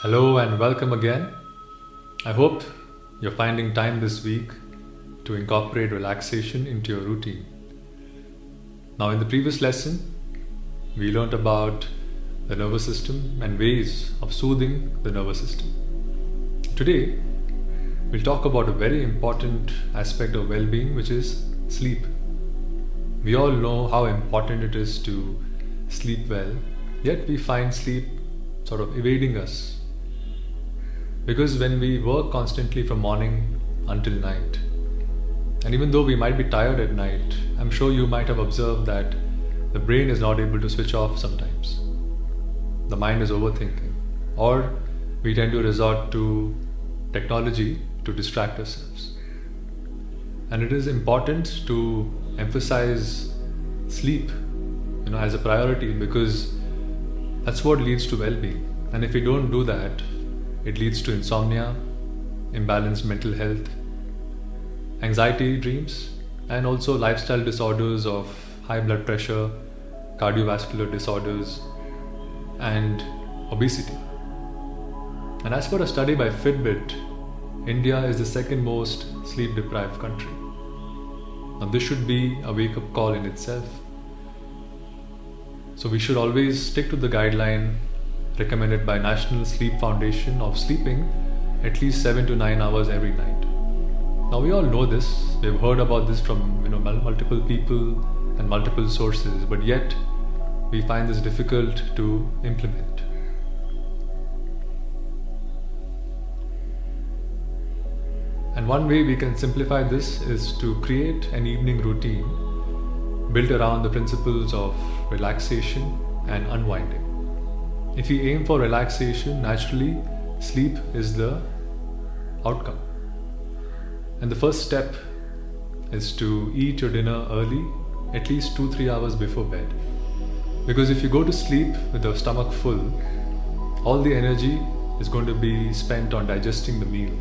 Hello and welcome again. I hope you're finding time this week to incorporate relaxation into your routine. Now, in the previous lesson, we learned about the nervous system and ways of soothing the nervous system. Today, we'll talk about a very important aspect of well being, which is sleep. We all know how important it is to sleep well, yet we find sleep sort of evading us. Because when we work constantly from morning until night, and even though we might be tired at night, I'm sure you might have observed that the brain is not able to switch off sometimes. The mind is overthinking, or we tend to resort to technology to distract ourselves. And it is important to emphasize sleep, as a priority because that's what leads to well-being. And if we don't do that, it leads to insomnia, imbalanced mental health, anxiety dreams, and also lifestyle disorders of high blood pressure, cardiovascular disorders, and obesity. And as per a study by Fitbit, India is the second most sleep deprived country. Now, this should be a wake up call in itself. So, we should always stick to the guideline recommended by National Sleep Foundation of sleeping at least 7 to 9 hours every night. Now we all know this, we've heard about this from multiple people and multiple sources, but yet we find this difficult to implement. And one way we can simplify this is to create an evening routine built around the principles of relaxation and unwinding. If we aim for relaxation, naturally, sleep is the outcome. And the first step is to eat your dinner early, at least 2-3 hours before bed. Because if you go to sleep with your stomach full, all the energy is going to be spent on digesting the meal.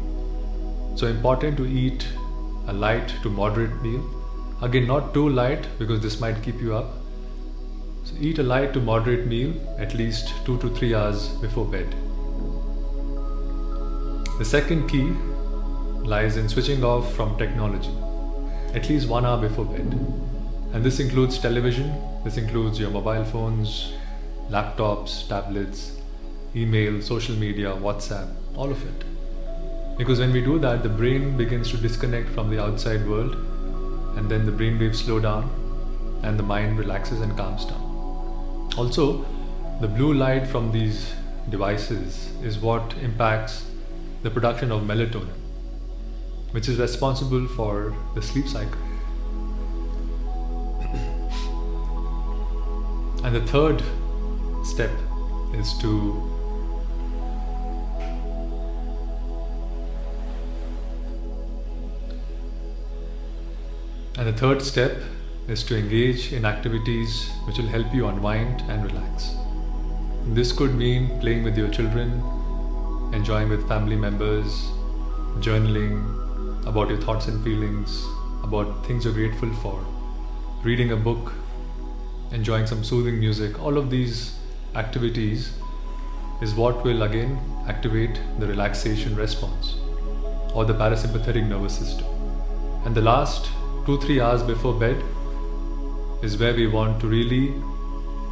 So important to eat a light to moderate meal. Again, not too light because this might keep you up. So eat a light to moderate meal at least 2 to 3 hours before bed. The second key lies in switching off from technology at least 1 hour before bed. And this includes television, this includes your mobile phones, laptops, tablets, email, social media, WhatsApp, all of it. Because when we do that, the brain begins to disconnect from the outside world, and then the brain waves slow down and the mind relaxes and calms down. Also, the blue light from these devices is what impacts the production of melatonin, which is responsible for the sleep cycle. And the third step is to engage in activities which will help you unwind and relax. This could mean playing with your children, enjoying with family members, journaling about your thoughts and feelings, about things you're grateful for, reading a book, enjoying some soothing music. All of these activities is what will again activate the relaxation response or the parasympathetic nervous system. And the last 2-3 hours before bed is where we want to really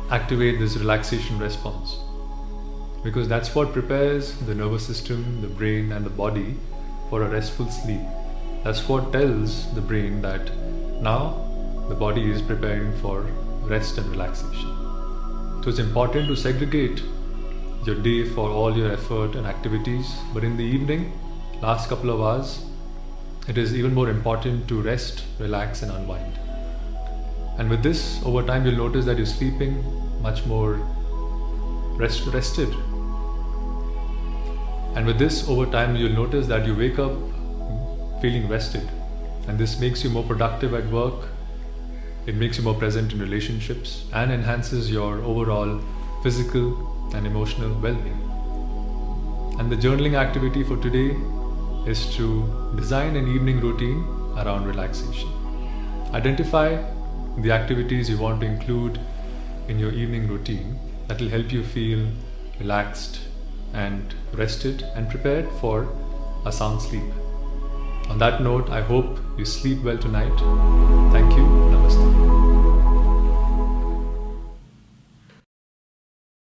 activate this relaxation response, because that's what prepares the nervous system, the brain and the body for a restful sleep. That's what tells the brain that now the body is preparing for rest and relaxation. So it's important to segregate your day for all your effort and activities, but in the evening, last couple of hours, it is even more important to rest, relax and unwind. And with this, over time you'll notice that you're sleeping much more rested. And with this, over time you'll notice that you wake up feeling rested. And this makes you more productive at work, it makes you more present in relationships, and enhances your overall physical and emotional well-being. And the journaling activity for today is to design an evening routine around relaxation. Identify the activities you want to include in your evening routine that will help you feel relaxed, and rested and prepared for a sound sleep. On that note, I hope you sleep well tonight. Thank you. Namaste.